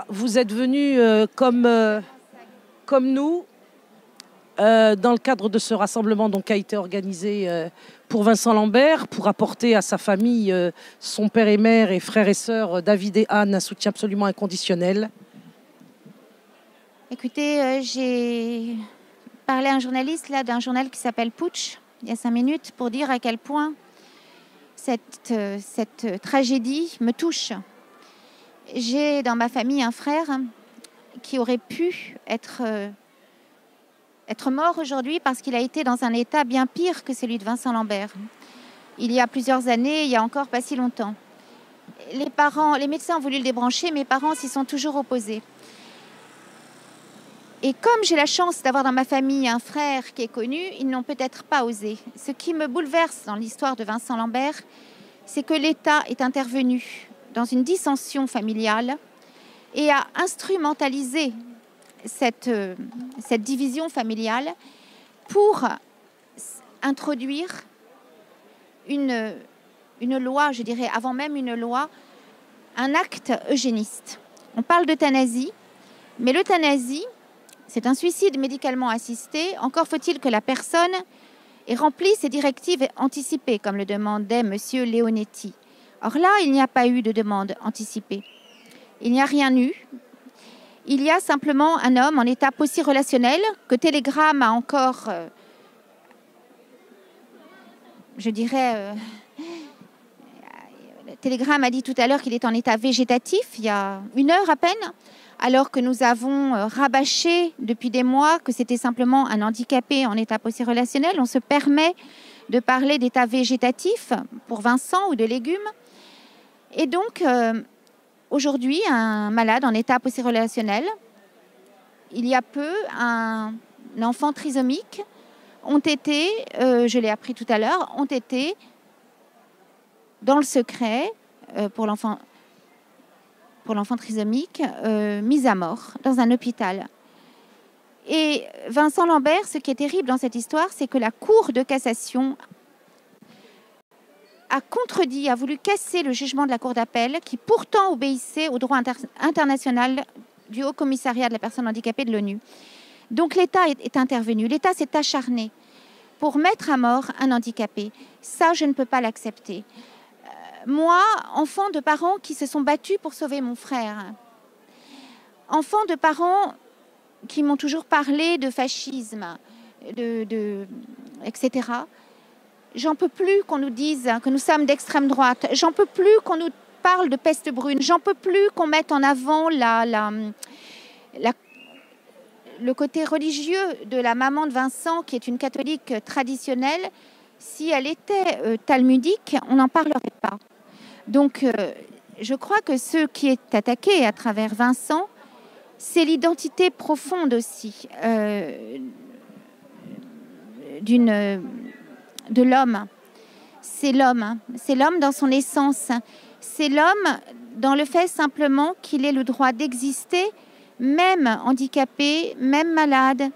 Vous êtes venus comme nous dans le cadre de ce rassemblement donc, qui a été organisé pour Vincent Lambert, pour apporter à sa famille, son père et mère et frères et sœurs, David et Anne, un soutien absolument inconditionnel. Écoutez, j'ai parlé à un journaliste là, d'un journal qui s'appelle Putsch, il y a 5 minutes, pour dire à quel point cette tragédie me touche. J'ai dans ma famille un frère qui aurait pu être mort aujourd'hui parce qu'il a été dans un état bien pire que celui de Vincent Lambert. Il y a plusieurs années, il y a encore pas si longtemps. Les médecins ont voulu le débrancher, mes parents s'y sont toujours opposés. Et comme j'ai la chance d'avoir dans ma famille un frère qui est connu, ils n'ont peut-être pas osé. Ce qui me bouleverse dans l'histoire de Vincent Lambert, c'est que l'État est intervenu dans une dissension familiale et a instrumentalisé cette division familiale pour introduire une loi, je dirais avant même une loi, un acte eugéniste. On parle d'euthanasie, mais l'euthanasie, c'est un suicide médicalement assisté. Encore faut-il que la personne ait rempli ses directives anticipées, comme le demandait M. Leonetti. Or là, il n'y a pas eu de demande anticipée. Il n'y a rien eu. Il y a simplement un homme en état post-relationnel que Telegram a encore, Telegram a dit tout à l'heure qu'il est en état végétatif, il y a 1 heure à peine, alors que nous avons rabâché depuis des mois que c'était simplement un handicapé en état post-relationnel. On se permet de parler d'état végétatif pour Vincent ou de légumes. Et donc, aujourd'hui, un malade en état post-relationnel, il y a peu, un enfant trisomique, ont été, je l'ai appris tout à l'heure, ont été dans le secret pour l'enfant trisomique, mis à mort dans un hôpital. Et Vincent Lambert, ce qui est terrible dans cette histoire, c'est que la Cour de cassation a contredit, a voulu casser le jugement de la Cour d'appel qui pourtant obéissait au droit international du Haut Commissariat de la personne handicapée de l'ONU. Donc l'État est intervenu, l'État s'est acharné pour mettre à mort un handicapé. Ça, je ne peux pas l'accepter. Moi, enfant de parents qui se sont battus pour sauver mon frère, enfant de parents qui m'ont toujours parlé de fascisme, etc., j'en peux plus qu'on nous dise que nous sommes d'extrême droite. J'en peux plus qu'on nous parle de peste brune. J'en peux plus qu'on mette en avant le côté religieux de la maman de Vincent, qui est une catholique traditionnelle. Si elle était talmudique, on n'en parlerait pas. Donc, je crois que ce qui est attaqué à travers Vincent, c'est l'identité profonde aussi de l'homme. C'est l'homme dans son essence. C'est l'homme dans le fait simplement qu'il ait le droit d'exister, même handicapé, même malade,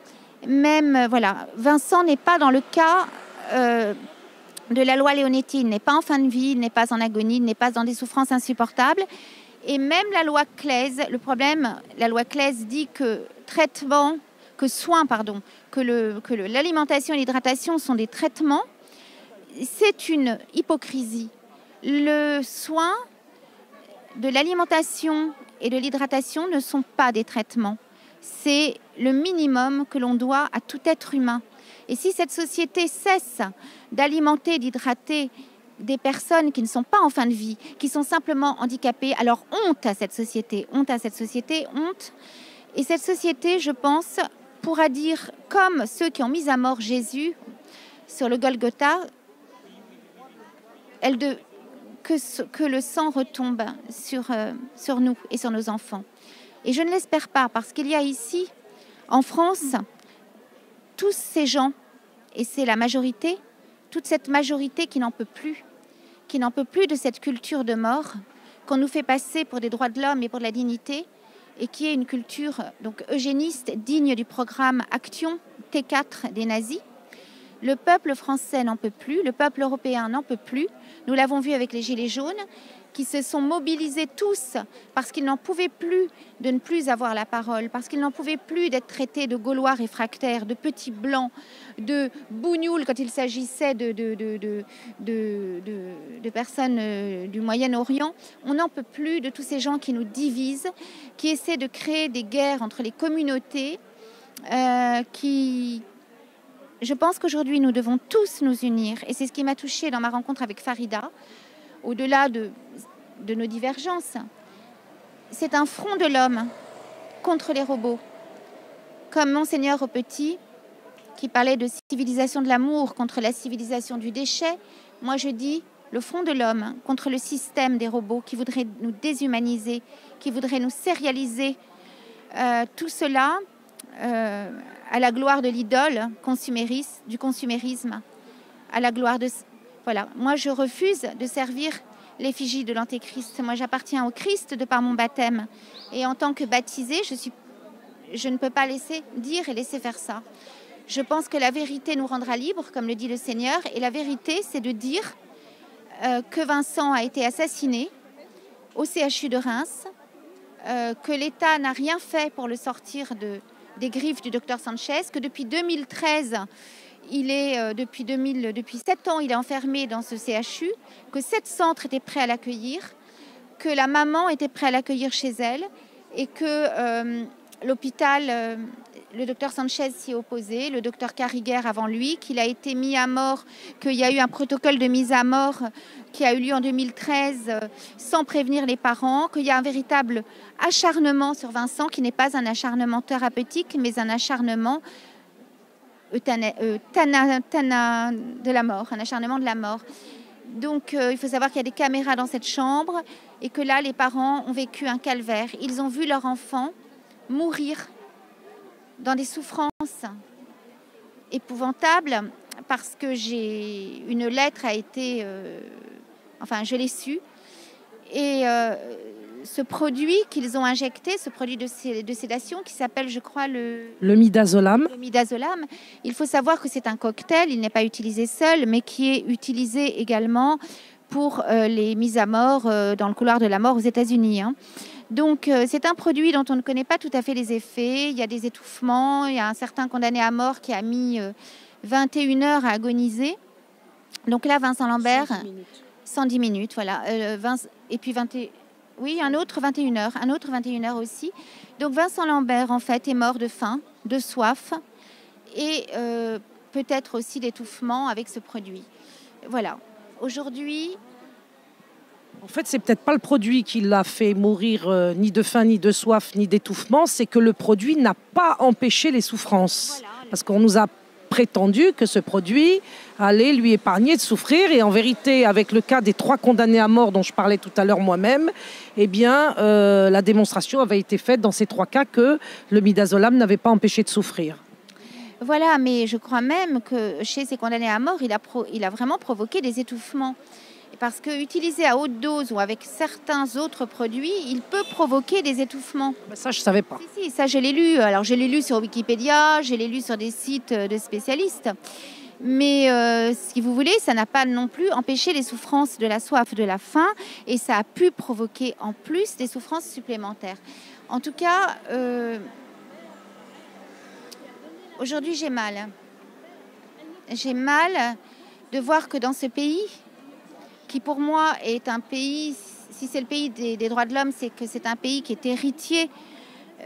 même voilà. Vincent n'est pas dans le cas de la loi Leonetti, il n'est pas en fin de vie, il n'est pas en agonie, il n'est pas dans des souffrances insupportables. Et même la loi Claeys, le problème, la loi Claeys dit que l'alimentation et l'hydratation sont des traitements. C'est une hypocrisie. Le soin de l'alimentation et de l'hydratation ne sont pas des traitements. C'est le minimum que l'on doit à tout être humain. Et si cette société cesse d'alimenter, d'hydrater des personnes qui ne sont pas en fin de vie, qui sont simplement handicapées, alors honte à cette société, honte. Et cette société, je pense, pourra dire, comme ceux qui ont mis à mort Jésus sur le Golgotha, que le sang retombe sur nous et sur nos enfants. Et je ne l'espère pas, parce qu'il y a ici, en France, tous ces gens, et c'est la majorité, toute cette majorité qui n'en peut plus de cette culture de mort qu'on nous fait passer pour des droits de l'homme et pour de la dignité, et qui est une culture donc eugéniste, digne du programme Action T4 des nazis. Le peuple français n'en peut plus, le peuple européen n'en peut plus. Nous l'avons vu avec les Gilets jaunes, qui se sont mobilisés tous parce qu'ils n'en pouvaient plus de ne plus avoir la parole, parce qu'ils n'en pouvaient plus d'être traités de Gaulois réfractaires, de petits blancs, de bougnoules quand il s'agissait de personnes du Moyen-Orient. On n'en peut plus de tous ces gens qui nous divisent, qui essaient de créer des guerres entre les communautés, Je pense qu'aujourd'hui, nous devons tous nous unir. Et c'est ce qui m'a touchée dans ma rencontre avec Farida, au-delà de nos divergences. C'est un front de l'homme contre les robots. Comme Monseigneur Petit, qui parlait de civilisation de l'amour contre la civilisation du déchet, moi je dis le front de l'homme contre le système des robots qui voudrait nous déshumaniser, qui voudrait nous sérialiser. Tout cela à la gloire de l'idole du consumérisme, à la gloire de... Voilà, moi je refuse de servir l'effigie de l'Antéchrist. Moi j'appartiens au Christ de par mon baptême. Et en tant que baptisée, je ne peux pas laisser dire et laisser faire ça. Je pense que la vérité nous rendra libres, comme le dit le Seigneur. Et la vérité, c'est de dire que Vincent a été assassiné au CHU de Reims, que l'État n'a rien fait pour le sortir des griffes du docteur Sanchez, que depuis 2013, depuis 7 ans, il est enfermé dans ce CHU, que 7 centres étaient prêts à l'accueillir, que la maman était prête à l'accueillir chez elle et que l'hôpital, le docteur Sanchez s'y est opposé, le docteur Carriguer avant lui, qu'il a été mis à mort, qu'il y a eu un protocole de mise à mort qui a eu lieu en 2013 sans prévenir les parents, qu'il y a un véritable acharnement sur Vincent qui n'est pas un acharnement thérapeutique, mais un acharnement de la mort, un acharnement de la mort. Donc il faut savoir qu'il y a des caméras dans cette chambre et que là, les parents ont vécu un calvaire. Ils ont vu leur enfant mourir dans des souffrances épouvantables parce que une lettre a été... je l'ai su. Et ce produit qu'ils ont injecté, ce produit de sédation qui s'appelle, je crois, le midazolam. Le midazolam. Il faut savoir que c'est un cocktail, il n'est pas utilisé seul, mais qui est utilisé également pour les mises à mort dans le couloir de la mort aux États-Unis. Donc, c'est un produit dont on ne connaît pas tout à fait les effets. Il y a des étouffements, il y a un certain condamné à mort qui a mis 21 heures à agoniser. Donc là, Vincent Lambert... 110 minutes, voilà. Et puis un autre 21 heures. Un autre 21 heures aussi. Donc Vincent Lambert, en fait, est mort de faim, de soif et peut-être aussi d'étouffement avec ce produit. Voilà. Aujourd'hui... En fait, c'est peut-être pas le produit qui l'a fait mourir ni de faim, ni de soif, ni d'étouffement. C'est que le produit n'a pas empêché les souffrances. Voilà. Parce qu'on nous a prétendu que ce produit allait lui épargner de souffrir. Et en vérité, avec le cas des 3 condamnés à mort dont je parlais tout à l'heure moi-même, eh bien, la démonstration avait été faite dans ces 3 cas que le midazolam n'avait pas empêché de souffrir. Voilà, mais je crois même que chez ces condamnés à mort, il a vraiment provoqué des étouffements. Parce que utilisé à haute dose ou avec certains autres produits, il peut provoquer des étouffements. Ça, je ne savais pas. Si, ça, je l'ai lu. Alors, je l'ai lu sur Wikipédia, je l'ai lu sur des sites de spécialistes. Mais si vous voulez, ça n'a pas non plus empêché les souffrances de la soif, de la faim. Et ça a pu provoquer en plus des souffrances supplémentaires. En tout cas, aujourd'hui, j'ai mal. J'ai mal de voir que dans ce pays... qui pour moi est un pays, si c'est le pays des droits de l'homme, c'est que c'est un pays qui est héritier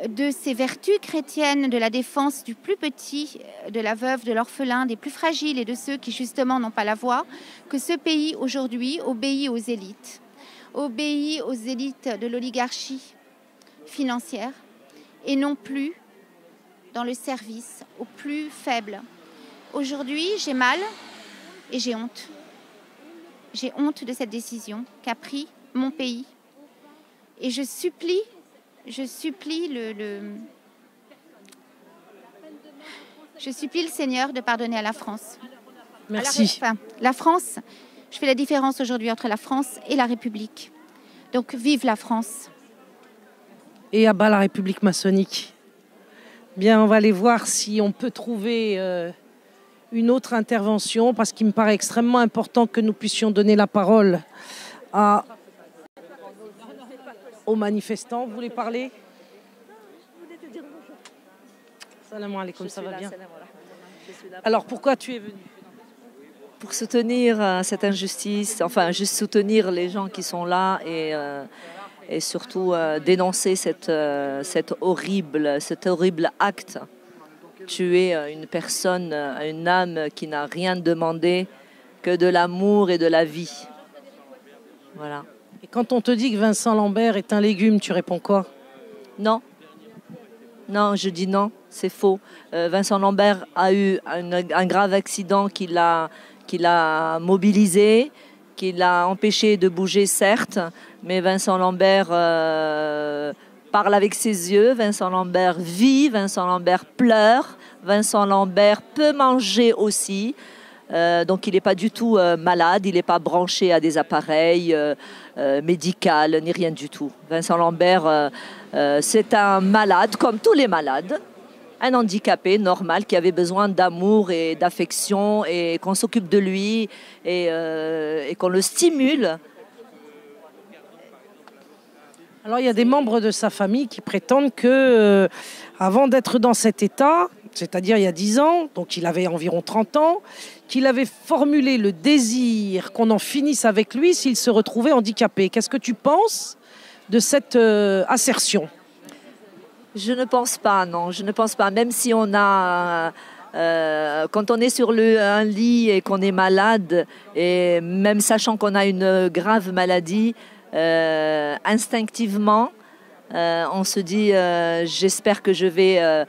de ses vertus chrétiennes, de la défense du plus petit, de la veuve, de l'orphelin, des plus fragiles et de ceux qui justement n'ont pas la voix, que ce pays aujourd'hui obéit aux élites de l'oligarchie financière et non plus dans le service aux plus faibles. Aujourd'hui, j'ai mal et j'ai honte. J'ai honte de cette décision qu'a pris mon pays. Et je supplie le Seigneur de pardonner à la France. Merci. La France, je fais la différence aujourd'hui entre la France et la République. Donc, vive la France. Et à bas la République maçonnique. Bien, on va aller voir si on peut trouver une autre intervention parce qu'il me paraît extrêmement important que nous puissions donner la parole aux manifestants. Vous voulez parler? Salam alaikum, ça va bien? Alors pourquoi tu es venu? Pour soutenir cette injustice, enfin juste soutenir les gens qui sont là et surtout dénoncer cet horrible acte. Tuer une personne, une âme qui n'a rien demandé que de l'amour et de la vie. Voilà. Et quand on te dit que Vincent Lambert est un légume, tu réponds quoi? Non. Non, je dis non, c'est faux. Vincent Lambert a eu un grave accident qui l'a mobilisé, qui l'a empêché de bouger, certes, mais Vincent Lambert parle avec ses yeux, Vincent Lambert vit, Vincent Lambert pleure, Vincent Lambert peut manger aussi. Donc il n'est pas du tout malade, il n'est pas branché à des appareils médicaux, ni rien du tout. Vincent Lambert, c'est un malade, comme tous les malades, un handicapé normal qui avait besoin d'amour et d'affection et qu'on s'occupe de lui et qu'on le stimule. Alors il y a des membres de sa famille qui prétendent que avant d'être dans cet état, c'est-à-dire il y a 10 ans, donc il avait environ 30 ans, qu'il avait formulé le désir qu'on en finisse avec lui s'il se retrouvait handicapé. Qu'est-ce que tu penses de cette assertion? Je ne pense pas, non, je ne pense pas. Même si on a, quand on est sur un lit et qu'on est malade, et même sachant qu'on a une grave maladie, instinctivement, on se dit, j'espère que je vais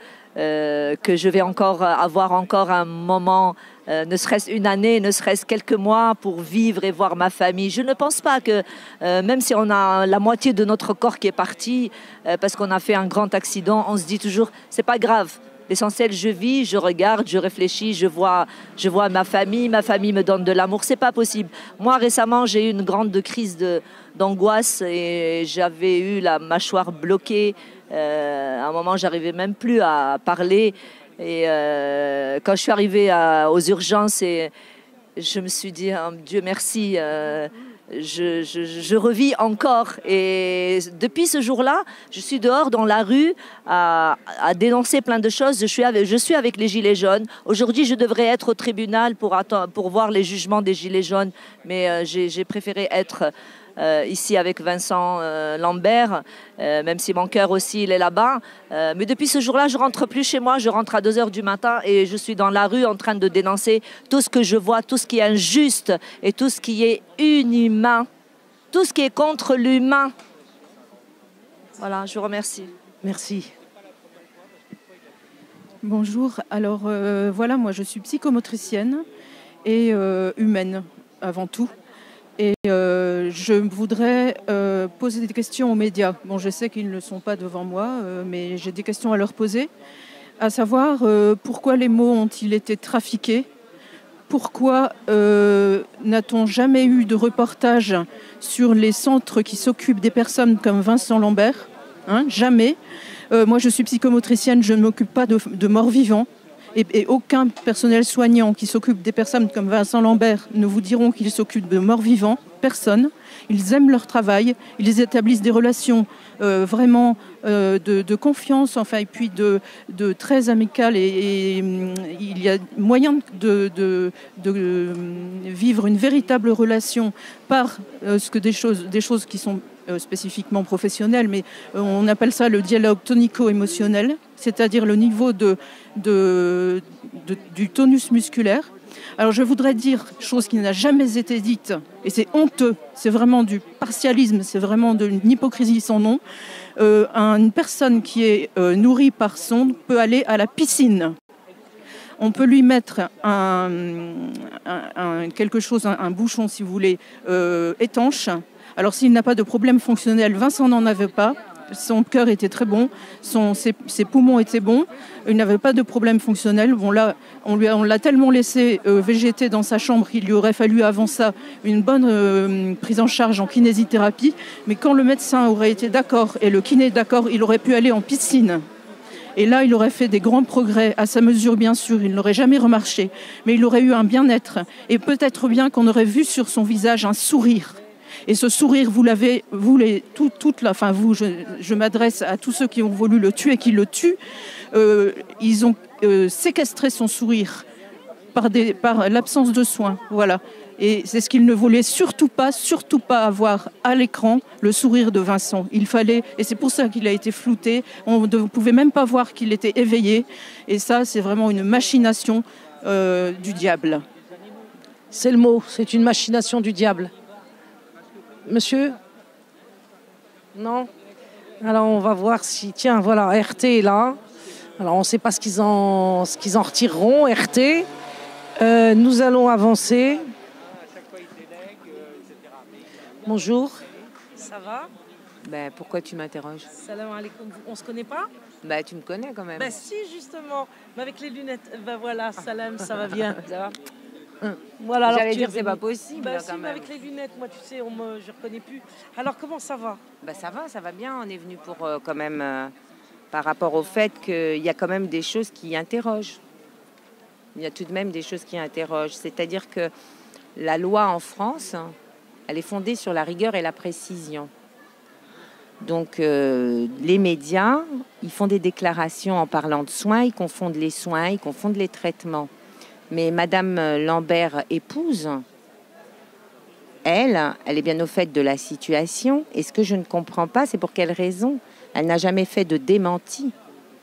encore avoir encore un moment, ne serait-ce une année, ne serait-ce quelques mois pour vivre et voir ma famille. Je ne pense pas que, même si on a la moitié de notre corps qui est parti parce qu'on a fait un grand accident, on se dit toujours, c'est pas grave. L'essentiel, je vis, je regarde, je réfléchis, je vois ma famille me donne de l'amour. C'est pas possible. Moi, récemment, j'ai eu une grande crise d'angoisse et j'avais eu la mâchoire bloquée. À un moment, j'arrivais même plus à parler. Et quand je suis arrivée aux urgences, je me suis dit, oh, Dieu merci, je revis encore. Et depuis ce jour-là, je suis dehors dans la rue à dénoncer plein de choses. Je suis avec les Gilets jaunes. Aujourd'hui, je devrais être au tribunal pour voir les jugements des Gilets jaunes, mais j'ai préféré être ici avec Vincent Lambert, même si mon cœur aussi il est là-bas. Mais depuis ce jour-là, je rentre plus chez moi, je rentre à 2 heures du matin et je suis dans la rue en train de dénoncer tout ce que je vois, tout ce qui est injuste et tout ce qui est inhumain, tout ce qui est contre l'humain. Voilà, je vous remercie. Merci. Bonjour, alors voilà, moi je suis psychomotricienne et humaine avant tout. Et je voudrais poser des questions aux médias. Bon, je sais qu'ils ne sont pas devant moi, mais j'ai des questions à leur poser. À savoir, pourquoi les mots ont-ils été trafiqués? Pourquoi n'a-t-on jamais eu de reportage sur les centres qui s'occupent des personnes comme Vincent Lambert? Jamais. Moi, je suis psychomotricienne, je ne m'occupe pas de morts vivants. Et aucun personnel soignant qui s'occupe des personnes comme Vincent Lambert ne vous diront qu'ils s'occupent de morts vivants. Personne. Ils aiment leur travail. Ils établissent des relations vraiment de confiance, enfin, et puis de très amicales. Et il y a moyen de vivre une véritable relation par des choses qui sont spécifiquement professionnelles, mais on appelle ça le dialogue tonico-émotionnel, c'est-à-dire le niveau du tonus musculaire. Alors je voudrais dire, chose qui n'a jamais été dite, et c'est honteux, c'est vraiment du partialisme, c'est vraiment de l'hypocrisie sans nom, une personne qui est nourrie par sonde peut aller à la piscine. On peut lui mettre un bouchon, si vous voulez, étanche. Alors s'il n'a pas de problème fonctionnel, Vincent n'en avait pas. Son cœur était très bon, ses poumons étaient bons, il n'avait pas de problème fonctionnel. Bon là, on l'a tellement laissé végéter dans sa chambre qu'il lui aurait fallu avant ça une bonne prise en charge en kinésithérapie. Mais quand le médecin aurait été d'accord et le kiné d'accord, il aurait pu aller en piscine. Et là, il aurait fait des grands progrès, à sa mesure bien sûr, il n'aurait jamais remarché, mais il aurait eu un bien-être. Et peut-être bien qu'on aurait vu sur son visage un sourire. Et ce sourire, vous l'avez, je m'adresse à tous ceux qui ont voulu le tuer et qui le tuent, ils ont séquestré son sourire par l'absence de soins. Voilà. Et c'est ce qu'il ne voulait surtout pas avoir à l'écran, le sourire de Vincent. Il fallait, et c'est pour ça qu'il a été flouté, on ne pouvait même pas voir qu'il était éveillé. Et ça, c'est vraiment une machination du diable. C'est le mot, c'est une machination du diable. Monsieur? Non? Alors on va voir si... Tiens, voilà, RT est là. Alors on ne sait pas ce qu'ils en retireront, RT. Nous allons avancer. Bonjour. Ça va? Ben, pourquoi tu m'interroges? Salam alaikum. On se connaît pas? Ben, tu me connais quand même. Ben si, justement. Mais avec les lunettes. Ben voilà, salam, ça va bien. Ça va? Voilà, alors J'allais dire c'est pas possible. Ben là, si, quand mais même. avec les lunettes, moi tu sais, je reconnais plus. Alors comment ça va? Ben, ça va bien. On est venu pour quand même par rapport au fait qu'il y a quand même des choses qui interrogent. Il y a tout de même des choses qui interrogent. C'est-à-dire que la loi en France, elle est fondée sur la rigueur et la précision. Donc les médias, ils font des déclarations en parlant de soins, ils confondent les soins, ils confondent les traitements. Mais Madame Lambert, épouse, elle est bien au fait de la situation. Et ce que je ne comprends pas, c'est pour quelle raison elle n'a jamais fait de démenti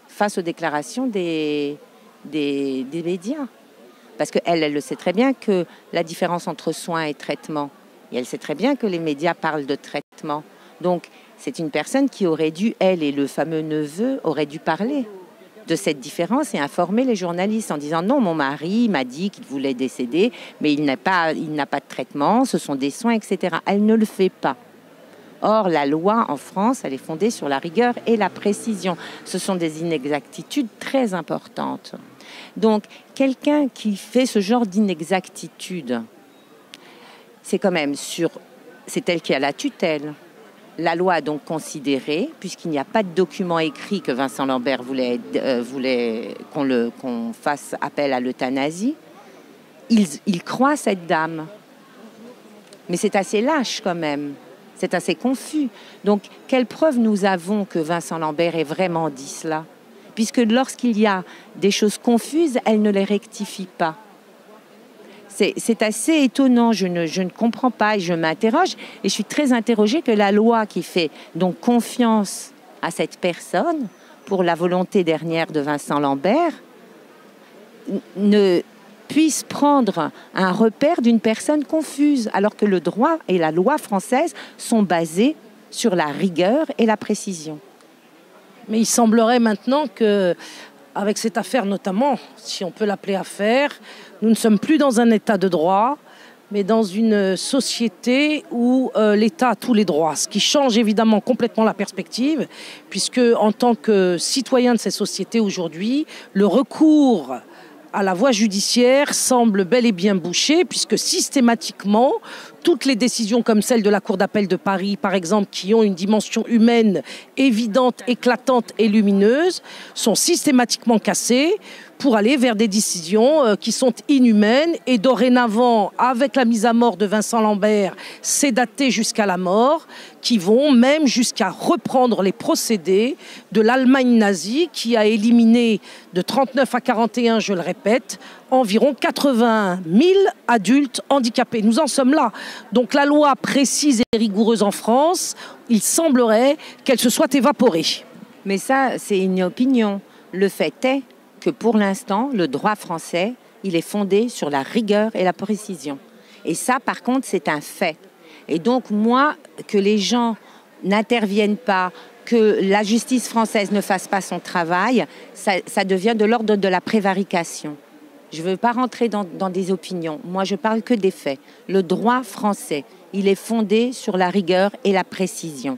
face aux déclarations des médias. Parce qu'elle le sait très bien que la différence entre soins et traitement. Et elle sait très bien que les médias parlent de traitement. Donc, c'est une personne qui aurait dû, elle et le fameux neveu, auraient dû parler de cette différence et informer les journalistes en disant non, mon mari m'a dit qu'il voulait décéder, mais il n'a pas de traitement, ce sont des soins, etc. Elle ne le fait pas. Or, la loi en France, elle est fondée sur la rigueur et la précision. Ce sont des inexactitudes très importantes. Donc, quelqu'un qui fait ce genre d'inexactitude, c'est quand même c'est elle qui a la tutelle. La loi a donc considéré, puisqu'il n'y a pas de document écrit que Vincent Lambert voulait qu'on fasse appel à l'euthanasie, il croit cette dame. Mais c'est assez lâche quand même, c'est assez confus. Donc, quelle preuve nous avons que Vincent Lambert ait vraiment dit cela? Puisque lorsqu'il y a des choses confuses, elle ne les rectifie pas. C'est assez étonnant, je ne comprends pas et je m'interroge. Et je suis très interrogée que la loi qui fait donc confiance à cette personne pour la volonté dernière de Vincent Lambert ne puisse prendre un repère d'une personne confuse, alors que le droit et la loi française sont basés sur la rigueur et la précision. Mais il semblerait maintenant que, avec cette affaire notamment, si on peut l'appeler affaire, nous ne sommes plus dans un état de droit, mais dans une société où l'État a tous les droits, ce qui change évidemment complètement la perspective, puisque en tant que citoyen de ces sociétés aujourd'hui, le recours à la voie judiciaire semble bel et bien bouché, puisque systématiquement, toutes les décisions comme celle de la Cour d'appel de Paris, par exemple, qui ont une dimension humaine évidente, éclatante et lumineuse, sont systématiquement cassées pour aller vers des décisions qui sont inhumaines. Et dorénavant, avec la mise à mort de Vincent Lambert, c'est daté jusqu'à la mort, qui vont même jusqu'à reprendre les procédés de l'Allemagne nazie, qui a éliminé de 39 à 41, je le répète, environ 80 000 adultes handicapés. Nous en sommes là. Donc la loi précise et rigoureuse en France, il semblerait qu'elle se soit évaporée. Mais ça, c'est une opinion. Le fait est que pour l'instant, le droit français, il est fondé sur la rigueur et la précision. Et ça, par contre, c'est un fait. Et donc, moi, que les gens n'interviennent pas, que la justice française ne fasse pas son travail, ça devient de l'ordre de la prévarication. Je ne veux pas rentrer dans des opinions. Moi, je parle que des faits. Le droit français, il est fondé sur la rigueur et la précision.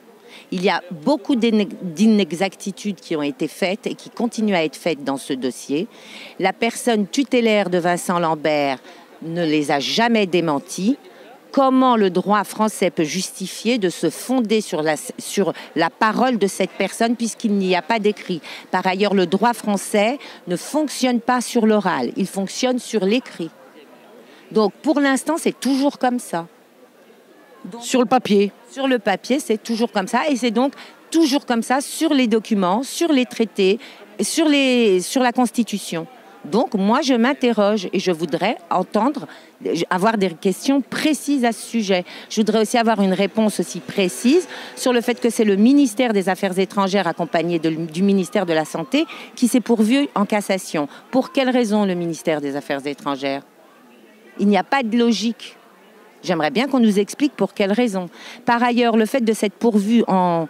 Il y a beaucoup d'inexactitudes qui ont été faites et qui continuent à être faites dans ce dossier. La personne tutélaire de Vincent Lambert ne les a jamais démenties. comment le droit français peut justifier de se fonder sur la parole de cette personne puisqu'il n'y a pas d'écrit. Par ailleurs, le droit français ne fonctionne pas sur l'oral, il fonctionne sur l'écrit. Donc pour l'instant, c'est toujours comme ça. Donc, Sur le papier. sur le papier, c'est toujours comme ça et c'est donc toujours comme ça sur les documents, sur les traités, sur la Constitution. Donc moi, je m'interroge et je voudrais avoir des questions précises à ce sujet. Je voudrais aussi avoir une réponse aussi précise sur le fait que c'est le ministère des Affaires étrangères accompagné du ministère de la Santé qui s'est pourvu en cassation. Pour quelle raison le ministère des Affaires étrangères? Il n'y a pas de logique. J'aimerais bien qu'on nous explique pour quelle raison. Par ailleurs, le fait de s'être pourvu en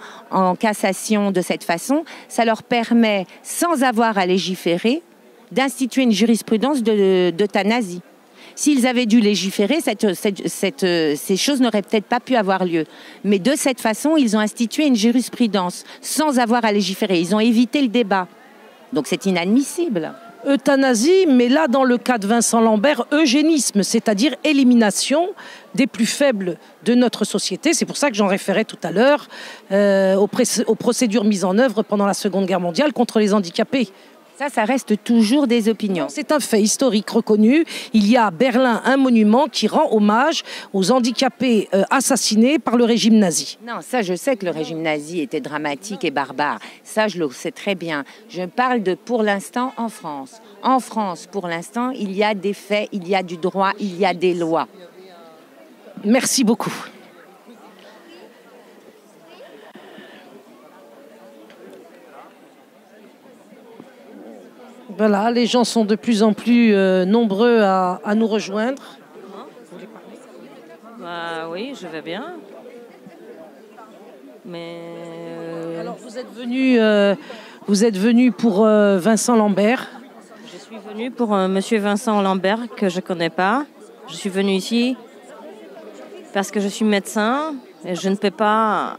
cassation de cette façon, ça leur permet, sans avoir à légiférer, d'instituer une jurisprudence d'euthanasie. S'ils avaient dû légiférer, ces choses n'auraient peut-être pas pu avoir lieu. Mais de cette façon, ils ont institué une jurisprudence sans avoir à légiférer. Ils ont évité le débat. Donc c'est inadmissible. Euthanasie, mais là, dans le cas de Vincent Lambert, eugénisme, c'est-à-dire élimination des plus faibles de notre société. C'est pour ça que j'en référais tout à l'heure aux procédures mises en œuvre pendant la Seconde Guerre mondiale contre les handicapés. Ça reste toujours des opinions. C'est un fait historique reconnu. Il y a à Berlin un monument qui rend hommage aux handicapés assassinés par le régime nazi. Non, ça, je sais que le régime nazi était dramatique et barbare. Ça, je le sais très bien. Je parle de pour l'instant en France. En France, pour l'instant, il y a des faits, il y a du droit, il y a des lois. Merci beaucoup. Voilà, les gens sont de plus en plus nombreux à nous rejoindre. Bah oui, je vais bien. Mais alors vous êtes venu pour Vincent Lambert. je suis venue pour Monsieur Vincent Lambert que je connais pas. Je suis venue ici parce que je suis médecin et je ne peux pas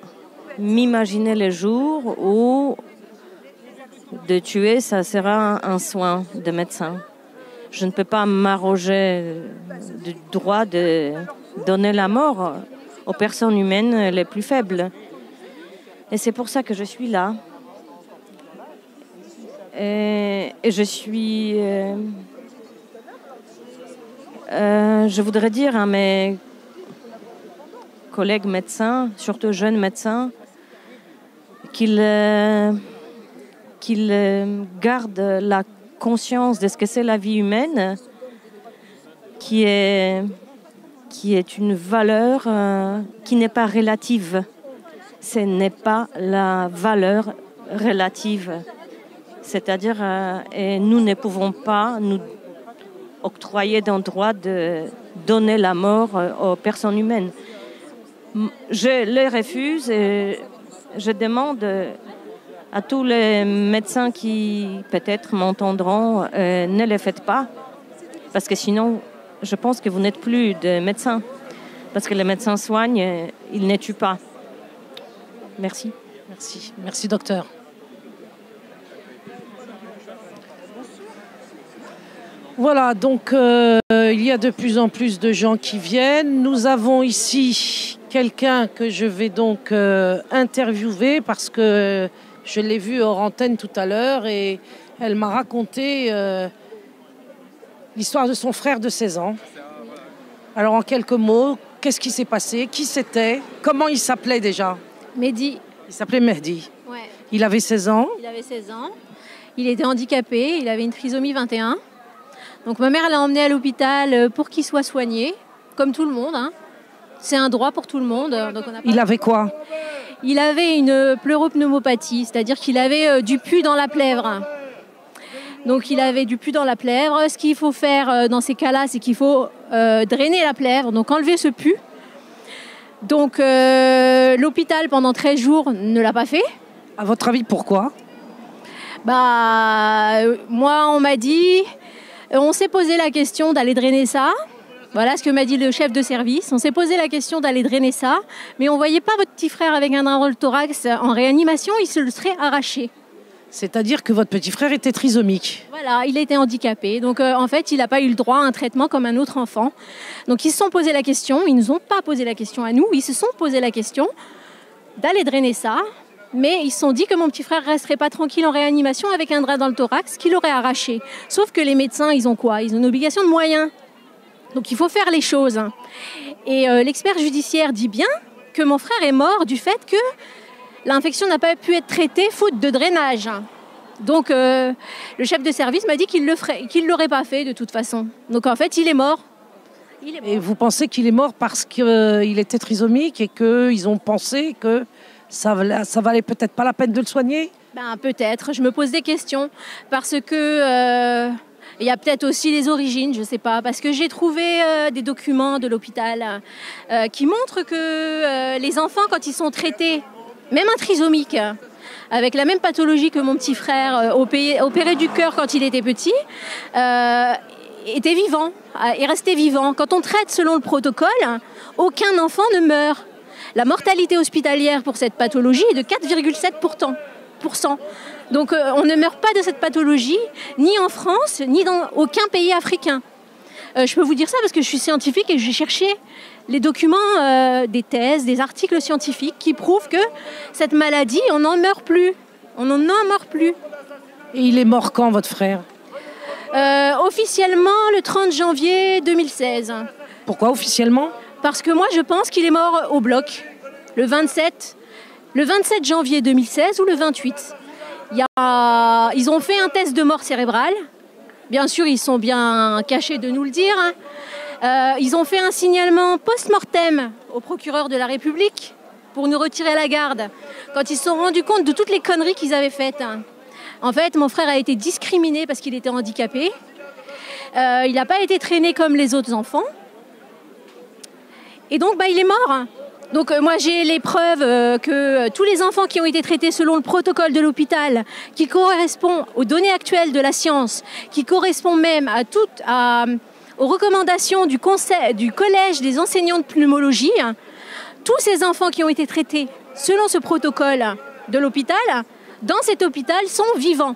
m'imaginer les jours où de tuer, ça sera un soin de médecin. Je ne peux pas m'arroger du droit de donner la mort aux personnes humaines les plus faibles. Et c'est pour ça que je suis là. Et je suis... je voudrais dire à mes collègues médecins, surtout jeunes médecins, qu'ils gardent la conscience de ce que c'est la vie humaine, qui est une valeur qui n'est pas relative. Ce n'est pas la valeur relative. C'est-à-dire, et nous ne pouvons pas nous octroyer d'un droit de donner la mort aux personnes humaines. Je les refuse et je demande à tous les médecins qui peut-être m'entendront, ne le faites pas, parce que sinon, je pense que vous n'êtes plus des médecins, parce que les médecins soignent, ils ne tuent pas. Merci. Merci, merci docteur. Voilà, donc il y a de plus en plus de gens qui viennent. Nous avons ici quelqu'un que je vais donc interviewer parce que je l'ai vue hors antenne tout à l'heure et elle m'a raconté l'histoire de son frère de 16 ans. Alors en quelques mots, qu'est-ce qui s'est passé? Qui c'était? Comment il s'appelait déjà? Mehdi. Il s'appelait Mehdi. Ouais. Il avait 16 ans. Il avait 16 ans. Il était handicapé, il avait une trisomie 21. Donc ma mère l'a emmené à l'hôpital pour qu'il soit soigné, comme tout le monde. Hein. C'est un droit pour tout le monde. Donc il avait quoi? Il avait une pleuropneumopathie, c'est-à-dire qu'il avait du pus dans la plèvre. Donc il avait du pus dans la plèvre. Ce qu'il faut faire dans ces cas-là, c'est qu'il faut drainer la plèvre, donc enlever ce pus. Donc l'hôpital, pendant 13 jours, ne l'a pas fait. À votre avis, pourquoi? Moi, on m'a dit... On s'est posé la question d'aller drainer ça. Voilà ce que m'a dit le chef de service. On s'est posé la question d'aller drainer ça. Mais on ne voyait pas votre petit frère avec un enrôle-thorax en réanimation. Il se le serait arraché. C'est-à-dire que votre petit frère était trisomique. Voilà, il était handicapé. Donc en fait, il n'a pas eu le droit à un traitement comme un autre enfant. Donc ils se sont posé la question, ils ne nous ont pas posé la question à nous, ils se sont posé la question d'aller drainer ça. Mais ils se sont dit que mon petit frère ne resterait pas tranquille en réanimation avec un drain dans le thorax qu'il aurait arraché. Sauf que les médecins, ils ont quoi? Ils ont une obligation de moyens. Donc il faut faire les choses. Et l'expert judiciaire dit bien que mon frère est mort du fait que l'infection n'a pas pu être traitée faute de drainage. Donc le chef de service m'a dit qu'il ne l'aurait pas fait de toute façon. Donc en fait, il est mort. Et vous pensez qu'il est mort parce qu'il était trisomique et qu'ils ont pensé que ça valait peut-être pas la peine de le soigner? Ben, peut-être, je me pose des questions parce que il y a peut-être aussi les origines, je ne sais pas, parce que j'ai trouvé des documents de l'hôpital qui montrent que les enfants, quand ils sont traités, même un trisomique, avec la même pathologie que mon petit frère, opéré du cœur quand il était petit, était vivant, est resté vivant. Quand on traite selon le protocole, aucun enfant ne meurt. La mortalité hospitalière pour cette pathologie est de 4,7%. Donc on ne meurt pas de cette pathologie, ni en France, ni dans aucun pays africain. Je peux vous dire ça parce que je suis scientifique et j'ai cherché les documents, des thèses, des articles scientifiques qui prouvent que cette maladie, on n'en meurt plus. On n'en meurt plus. Et il est mort quand, votre frère? Officiellement, le 30 janvier 2016. Pourquoi officiellement? Parce que moi, je pense qu'il est mort au bloc, le 27 janvier 2016 ou le 28. Ils ont fait un test de mort cérébrale. Bien sûr, ils sont bien cachés de nous le dire. Ils ont fait un signalement post-mortem au procureur de la République pour nous retirer la garde quand ils se sont rendus compte de toutes les conneries qu'ils avaient faites. En fait, mon frère a été discriminé parce qu'il était handicapé. Il n'a pas été traîné comme les autres enfants. Et donc, il est mort. Donc moi, j'ai les preuves que tous les enfants qui ont été traités selon le protocole de l'hôpital, qui correspond aux données actuelles de la science, qui correspond même aux recommandations du collège des enseignants de pneumologie, tous ces enfants qui ont été traités selon ce protocole de l'hôpital, dans cet hôpital, sont vivants.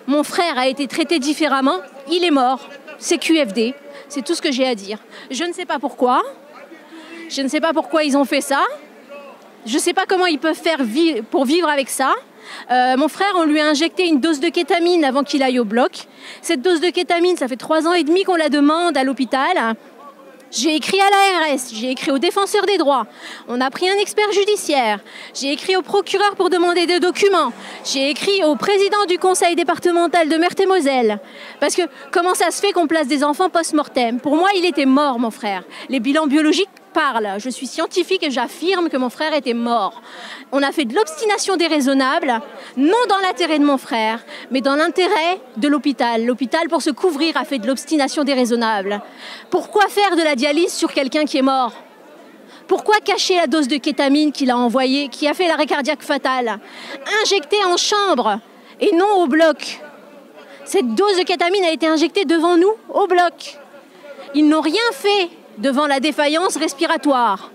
Mon frère a été traité différemment, il est mort, c'est QFD, c'est tout ce que j'ai à dire. Je ne sais pas pourquoi. Je ne sais pas pourquoi ils ont fait ça. Je ne sais pas comment ils peuvent faire pour vivre avec ça. Mon frère, on lui a injecté une dose de kétamine avant qu'il aille au bloc. Cette dose de kétamine, ça fait 3 ans et demi qu'on la demande à l'hôpital. J'ai écrit à l'ARS, j'ai écrit au défenseur des droits. On a pris un expert judiciaire. J'ai écrit au procureur pour demander des documents. J'ai écrit au président du conseil départemental de Meurthe-et-Moselle. Parce que comment ça se fait qu'on place des enfants post-mortem? Pour moi, il était mort, mon frère. Les bilans biologiques parlent. Je suis scientifique et j'affirme que mon frère était mort. On a fait de l'obstination déraisonnable, non dans l'intérêt de mon frère, mais dans l'intérêt de l'hôpital. L'hôpital, pour se couvrir, a fait de l'obstination déraisonnable. Pourquoi faire de la dialyse sur quelqu'un qui est mort? Pourquoi cacher la dose de kétamine qu'il a envoyée, qui a fait l'arrêt cardiaque fatal? Injectée en chambre et non au bloc. Cette dose de kétamine a été injectée devant nous, au bloc. Ils n'ont rien fait devant la défaillance respiratoire.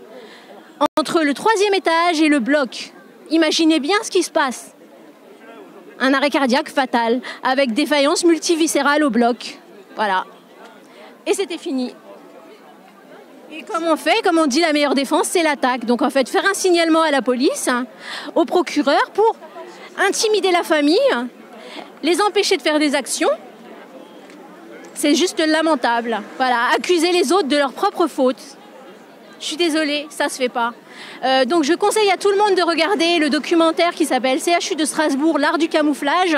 Entre le 3e étage et le bloc, imaginez bien ce qui se passe. Un arrêt cardiaque fatal, avec défaillance multiviscérale au bloc. Voilà. Et c'était fini. Et comme on fait, comme on dit, la meilleure défense, c'est l'attaque. Donc en fait, faire un signalement à la police, au procureur, pour intimider la famille, les empêcher de faire des actions, c'est juste lamentable. Voilà, accuser les autres de leur propre faute. Je suis désolée, ça se fait pas. Donc je conseille à tout le monde de regarder le documentaire qui s'appelle CHU de Strasbourg, l'art du camouflage,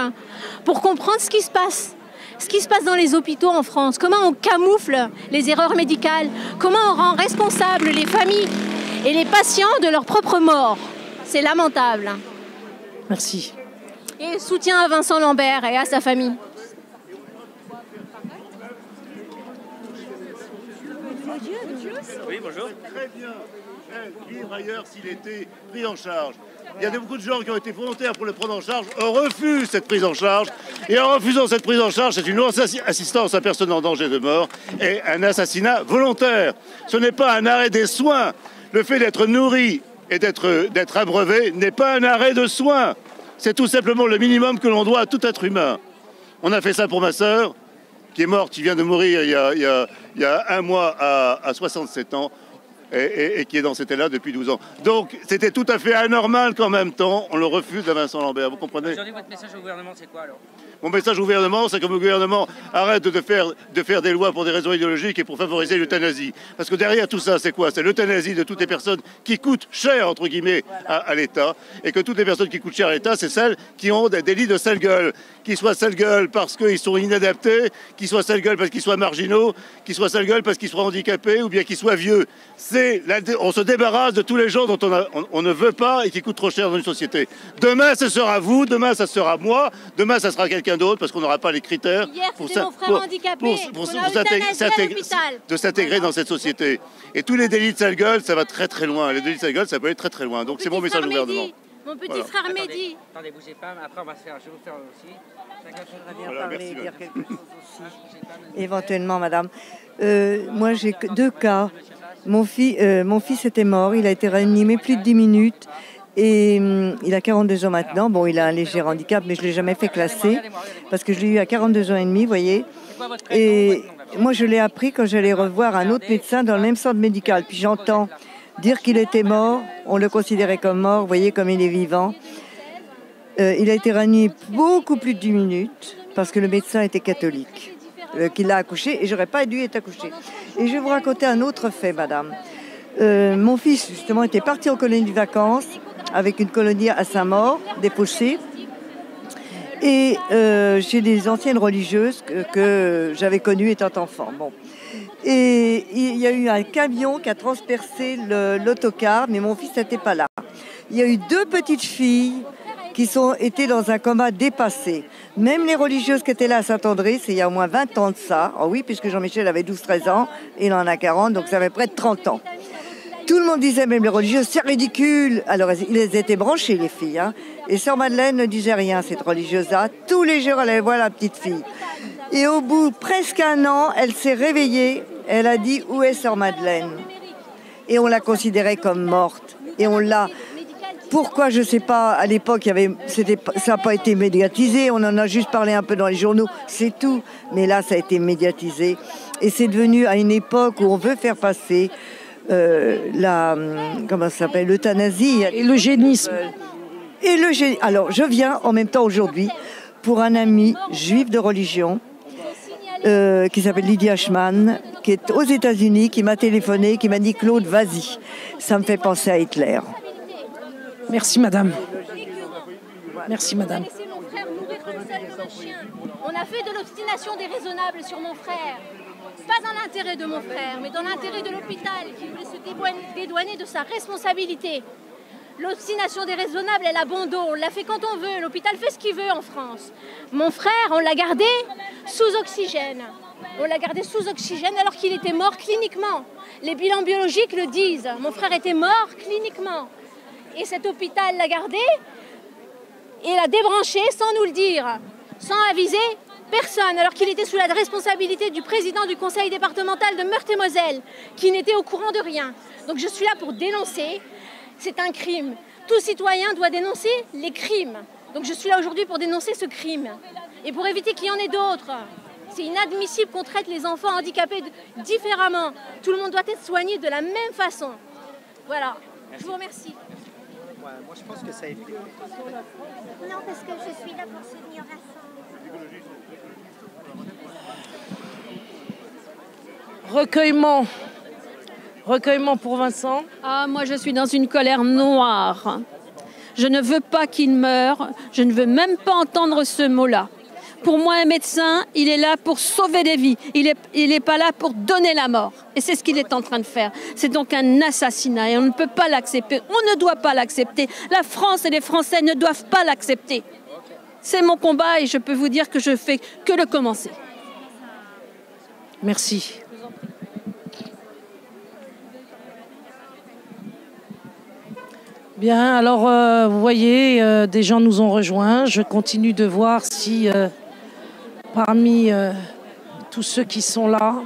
pour comprendre ce qui se passe. Ce qui se passe dans les hôpitaux en France, comment on camoufle les erreurs médicales, comment on rend responsables les familles et les patients de leur propre mort. C'est lamentable. Merci. Et soutien à Vincent Lambert et à sa famille. Oui, bonjour. Très bien. Vivre ailleurs s'il était pris en charge. Il y a beaucoup de gens qui ont été volontaires pour le prendre en charge. On refuse cette prise en charge. Et en refusant cette prise en charge, c'est une assistance à personne en danger de mort et un assassinat volontaire. Ce n'est pas un arrêt des soins. Le fait d'être nourri et d'être abreuvé n'est pas un arrêt de soins. C'est tout simplement le minimum que l'on doit à tout être humain. On a fait ça pour ma sœur, qui est morte, qui vient de mourir il y a un mois à 67 ans. Et qui est dans cet état-là depuis 12 ans. Donc, c'était tout à fait anormal qu'en même temps, on le refuse à Vincent Lambert. Vous comprenez? Aujourd'hui, votre message au gouvernement, c'est quoi alors? Mon message au gouvernement, c'est que le gouvernement arrête de faire des lois pour des raisons idéologiques et pour favoriser l'euthanasie. Parce que derrière tout ça, c'est quoi? C'est l'euthanasie de toutes les personnes qui coûtent cher, entre guillemets, à l'État. Et que toutes les personnes qui coûtent cher à l'État, c'est celles qui ont des lits de sale gueule. Qu'ils soient sale gueule parce qu'ils sont inadaptés, qu'ils soient sale gueule parce qu'ils soient marginaux, qu'ils soient sale gueule parce qu'ils soient handicapés ou bien qu'ils soient vieux. On se débarrasse de tous les gens dont on ne veut pas et qui coûtent trop cher dans une société. Demain, ce sera vous, demain, ça sera moi, demain, ça sera quelqu'un d'autre parce qu'on n'aura pas les critères pour s'intégrer dans cette société. Et tous les délits de sale gueule, ça va très très loin. Les délits de sale gueule, ça peut aller très très loin. Donc c'est mon message au gouvernement. Mon petit frère Mehdi. Attendez, bougez pas, après on va se faire, je vais vous faire aussi. Voilà, merci, dire quelque chose aussi. Éventuellement, madame. Moi, j'ai deux cas. Mon fils était mort, il a été réanimé plus de 10 minutes et il a 42 ans maintenant. Bon, il a un léger handicap, mais je ne l'ai jamais fait classer parce que je l'ai eu à 42 ans et demi, vous voyez. Et moi, je l'ai appris quand j'allais revoir un autre médecin dans le même centre médical. Puis j'entends dire qu'il était mort, on le considérait comme mort, vous voyez, comme il est vivant. Il a été réanimé beaucoup plus de 10 minutes parce que le médecin était catholique. Qui l'a accouché et j'aurais pas dû être accouchée. Et je vais vous raconter un autre fait, madame. Mon fils, justement, était parti en colonie de vacances avec une colonie à Saint-Maur, dépochée. Et j'ai des anciennes religieuses que j'avais connues étant enfant. Bon. Et il y a eu un camion qui a transpercé l'autocar, mais mon fils n'était pas là. Il y a eu deux petites filles qui étaient dans un coma dépassé. Même les religieuses qui étaient là à Saint-André, c'est il y a au moins 20 ans de ça. Oh oui, puisque Jean-Michel avait 12-13 ans, et il en a 40, donc ça fait près de 30 ans. Tout le monde disait, même les religieuses, c'est ridicule. Alors, ils étaient branchés, les filles. Hein. Et Sœur Madeleine ne disait rien, cette religieuse-là. Tous les jours, elle allait voir la petite fille. Et au bout de presque un an, elle s'est réveillée. Elle a dit, où est Sœur Madeleine? Et on l'a considérée comme morte. Et on l'a... Pourquoi, je ne sais pas, à l'époque, ça n'a pas été médiatisé, on en a juste parlé un peu dans les journaux, c'est tout. Mais là, ça a été médiatisé. Et c'est devenu à une époque où on veut faire passer l'euthanasie. Et l'eugénisme. Alors, je viens en même temps aujourd'hui pour un ami juif de religion qui s'appelle Lydie Ashman, qui est aux États-Unis, qui m'a téléphoné, qui m'a dit « Claude, vas-y ». Ça me fait penser à Hitler. Merci, madame. Merci, madame. On a fait de l'obstination déraisonnable sur mon frère. Pas dans l'intérêt de mon frère, mais dans l'intérêt de l'hôpital qui voulait se dédouaner de sa responsabilité. L'obstination déraisonnable, elle a bon dos. On l'a fait quand on veut. L'hôpital fait ce qu'il veut en France. Mon frère, on l'a gardé sous oxygène. On l'a gardé sous oxygène alors qu'il était mort cliniquement. Les bilans biologiques le disent. Mon frère était mort cliniquement. Et cet hôpital l'a gardé et l'a débranché sans nous le dire, sans aviser personne, alors qu'il était sous la responsabilité du président du conseil départemental de Meurthe-et-Moselle, qui n'était au courant de rien. Donc je suis là pour dénoncer, c'est un crime. Tout citoyen doit dénoncer les crimes. Donc je suis là aujourd'hui pour dénoncer ce crime et pour éviter qu'il y en ait d'autres. C'est inadmissible qu'on traite les enfants handicapés différemment. Tout le monde doit être soigné de la même façon. Voilà, je vous remercie. Moi, je pense que ça a été... Non, parce que je suis là pour soutenir Recueillement. Recueillement pour Vincent. Ah, moi, je suis dans une colère noire. Je ne veux pas qu'il meure. Je ne veux même pas entendre ce mot-là. Pour moi, un médecin, il est là pour sauver des vies. Il est pas là pour donner la mort. Et c'est ce qu'il est en train de faire. C'est donc un assassinat et on ne peut pas l'accepter. On ne doit pas l'accepter. La France et les Français ne doivent pas l'accepter. C'est mon combat et je peux vous dire que je fais que le commencer. Merci. Bien, alors vous voyez, des gens nous ont rejoints. Je continue de voir si parmi tous ceux qui sont là,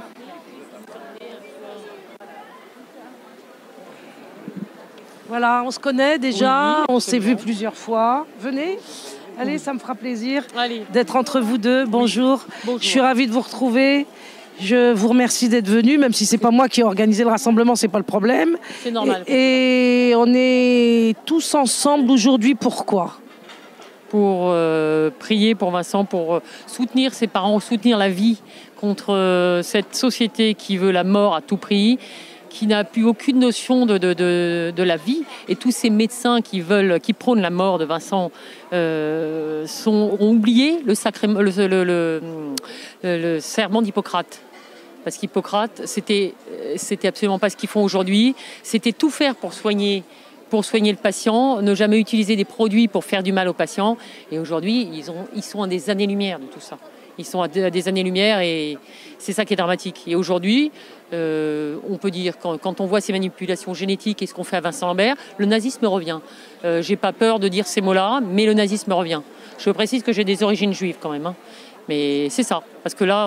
voilà, on se connaît déjà, on s'est vu plusieurs fois. Venez. Allez, ça me fera plaisir d'être entre vous deux. Bonjour. Je suis ravie de vous retrouver. Je vous remercie d'être venu, même si c'est pas moi qui ai organisé le rassemblement, c'est pas le problème. C'est normal. Et on est tous ensemble aujourd'hui. Pourquoi ? Pour prier pour Vincent, pour soutenir ses parents, soutenir la vie contre cette société qui veut la mort à tout prix, qui n'a plus aucune notion de la vie. Et tous ces médecins qui prônent la mort de Vincent ont oublié le serment d'Hippocrate. Parce qu'Hippocrate, c'était absolument pas ce qu'ils font aujourd'hui. C'était tout faire pour soigner le patient, ne jamais utiliser des produits pour faire du mal au patient. Et aujourd'hui, ils sont à des années-lumière de tout ça. Ils sont à des années-lumière et c'est ça qui est dramatique. Et aujourd'hui, on peut dire, quand on voit ces manipulations génétiques et ce qu'on fait à Vincent Lambert, le nazisme revient. J'ai pas peur de dire ces mots-là, mais le nazisme revient. Je précise que j'ai des origines juives quand même. Mais c'est ça. Parce que là,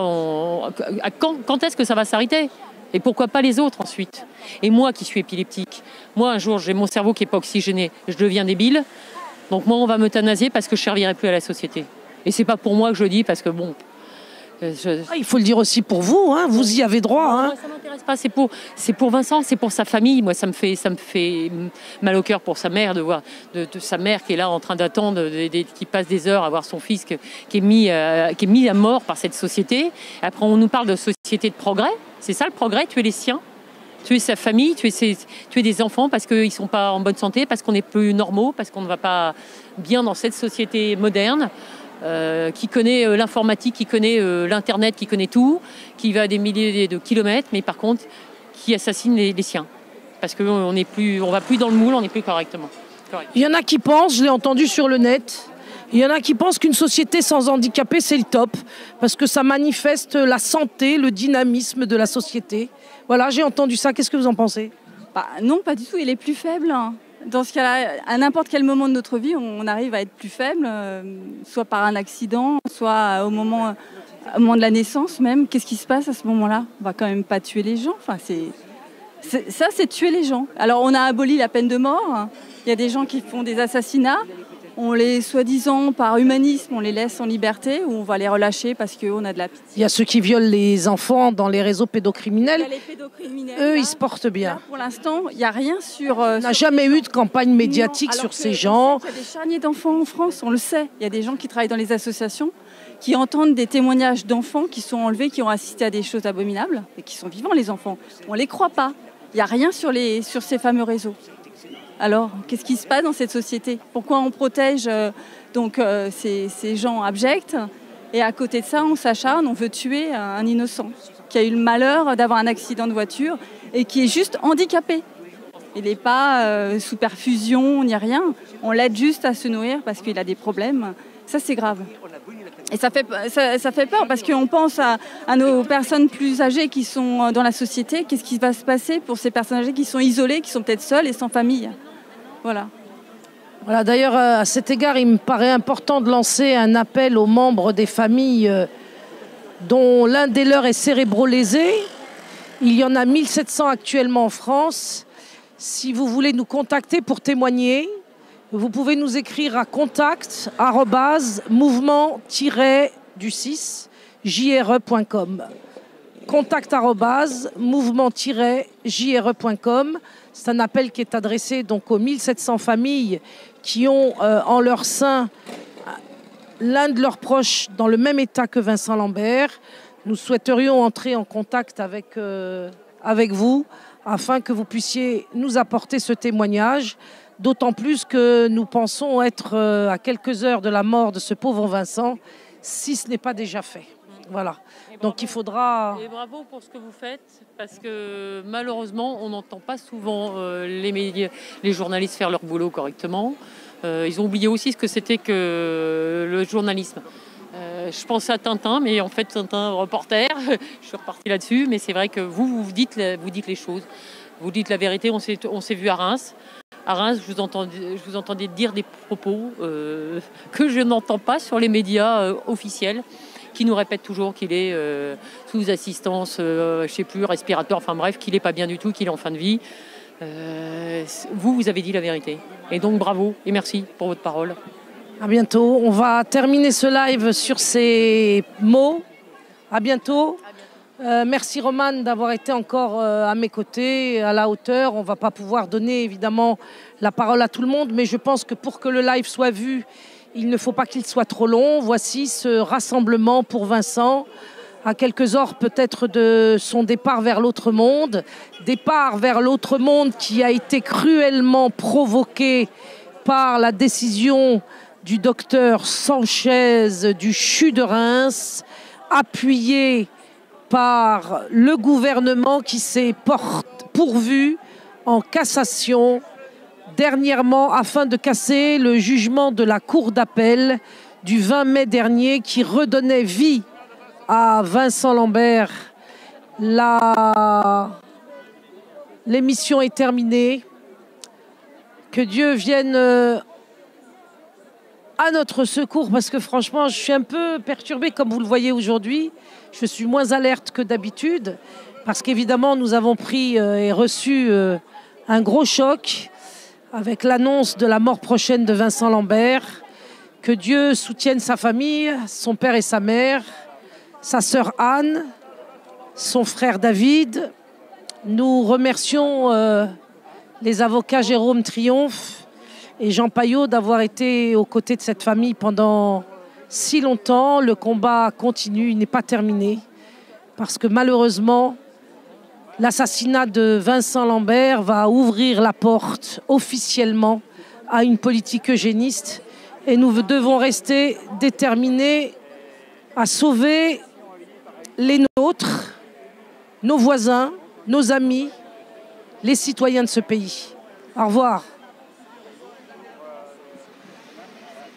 quand est-ce que ça va s'arrêter ? Et pourquoi pas les autres ensuite ? Et moi qui suis épileptique, moi un jour j'ai mon cerveau qui n'est pas oxygéné, je deviens débile, donc moi on va m'euthanasier parce que je ne servirai plus à la société. Et c'est pas pour moi que je le dis parce que bon... Il faut le dire aussi pour vous, hein. Vous y avez droit. Hein. Moi, ça ne m'intéresse pas, c'est pour Vincent, c'est pour sa famille. Moi ça me fait mal au cœur pour sa mère de voir de sa mère qui est là en train d'attendre, qui passe des heures à voir son fils qui est mis à mort par cette société. Après on nous parle de société de progrès. C'est ça le progrès, tuer les siens, tuer sa famille, tuer des enfants parce qu'ils ne sont pas en bonne santé, parce qu'on n'est plus normaux, parce qu'on ne va pas bien dans cette société moderne qui connaît l'informatique, qui connaît l'Internet, qui connaît tout, qui va à des milliers de kilomètres, mais par contre qui assassine les siens. Parce qu'on ne va plus dans le moule, on n'est plus correctement. Il y en a qui pensent, je l'ai entendu sur le net, il y en a qui pensent qu'une société sans handicapés, c'est le top, parce que ça manifeste la santé, le dynamisme de la société. Voilà, j'ai entendu ça. Qu'est-ce que vous en pensez ? Non, pas du tout. Il est plus faible. Dans ce cas-là, à n'importe quel moment de notre vie, on arrive à être plus faible, soit par un accident, soit au moment de la naissance même. Qu'est-ce qui se passe à ce moment-là ? On va quand même pas tuer les gens. Enfin, c'est tuer les gens. Alors, on a aboli la peine de mort. Il y a des gens qui font des assassinats. On les, soi-disant, par humanisme, on les laisse en liberté ou on va les relâcher parce qu'on a de la pitié. Il y a ceux qui violent les enfants dans les réseaux pédocriminels. Il y a les pédocriminels. Eux, ils se portent bien. Là, pour l'instant, il n'y a rien sur... On n'a jamais eu de campagne médiatique sur ces gens. Il y a des charniers d'enfants en France, on le sait. Il y a des gens qui travaillent dans les associations qui entendent des témoignages d'enfants qui sont enlevés, qui ont assisté à des choses abominables et qui sont vivants, les enfants. On ne les croit pas. Il n'y a rien sur ces fameux réseaux. Alors, qu'est-ce qui se passe dans cette société ? Pourquoi on protège ces gens abjects et à côté de ça, on s'acharne, on veut tuer un innocent qui a eu le malheur d'avoir un accident de voiture et qui est juste handicapé. Il n'est pas sous perfusion ni rien. On l'aide juste à se nourrir parce qu'il a des problèmes. Ça, c'est grave. Et ça fait peur parce qu'on pense à nos personnes plus âgées qui sont dans la société. Qu'est-ce qui va se passer pour ces personnes âgées qui sont isolées, qui sont peut-être seules et sans famille ? Voilà. D'ailleurs, à cet égard, il me paraît important de lancer un appel aux membres des familles dont l'un des leurs est cérébro-lésé. Il y en a 1700 actuellement en France. Si vous voulez nous contacter pour témoigner, vous pouvez nous écrire à contact@mouvement-jre.com. contact@mouvement-jre.com. C'est un appel qui est adressé donc aux 1700 familles qui ont en leur sein l'un de leurs proches dans le même état que Vincent Lambert. Nous souhaiterions entrer en contact avec vous afin que vous puissiez nous apporter ce témoignage, d'autant plus que nous pensons être à quelques heures de la mort de ce pauvre Vincent, si ce n'est pas déjà fait. Voilà. Donc il faudra... Et bravo pour ce que vous faites, parce que malheureusement, on n'entend pas souvent les médias, les journalistes faire leur boulot correctement. Ils ont oublié aussi ce que c'était que le journalisme. Je pensais à Tintin, mais en fait, Tintin, reporter, je suis repartie là-dessus, mais c'est vrai que vous dites les choses. Vous dites la vérité, on s'est vu à Reims. À Reims, je vous entendais dire des propos que je n'entends pas sur les médias officiels, qui nous répète toujours qu'il est sous assistance, je sais plus, respiratoire, enfin bref, qu'il n'est pas bien du tout, qu'il est en fin de vie. Vous avez dit la vérité. Et donc bravo et merci pour votre parole. À bientôt. On va terminer ce live sur ces mots. À bientôt. Merci Romane d'avoir été encore à mes côtés, à la hauteur. On ne va pas pouvoir donner évidemment la parole à tout le monde, mais je pense que pour que le live soit vu, il ne faut pas qu'il soit trop long. Voici ce rassemblement pour Vincent, à quelques heures peut-être de son départ vers l'autre monde. Départ vers l'autre monde qui a été cruellement provoqué par la décision du docteur Sanchez du CHU de Reims, appuyé par le gouvernement qui s'est pourvu en cassation dernièrement afin de casser le jugement de la Cour d'appel du 20 mai dernier qui redonnait vie à Vincent Lambert. L'émission est terminée. Que Dieu vienne à notre secours, parce que franchement, je suis un peu perturbée, comme vous le voyez aujourd'hui. Je suis moins alerte que d'habitude, parce qu'évidemment, nous avons pris et reçu un gros choc avec l'annonce de la mort prochaine de Vincent Lambert. Que Dieu soutienne sa famille, son père et sa mère, sa sœur Anne, son frère David. Nous remercions les avocats Jérôme Triomphe et Jean Payot d'avoir été aux côtés de cette famille pendant si longtemps. Le combat continue, il n'est pas terminé. Parce que malheureusement, l'assassinat de Vincent Lambert va ouvrir la porte officiellement à une politique eugéniste. Et nous devons rester déterminés à sauver les nôtres, nos voisins, nos amis, les citoyens de ce pays. Au revoir.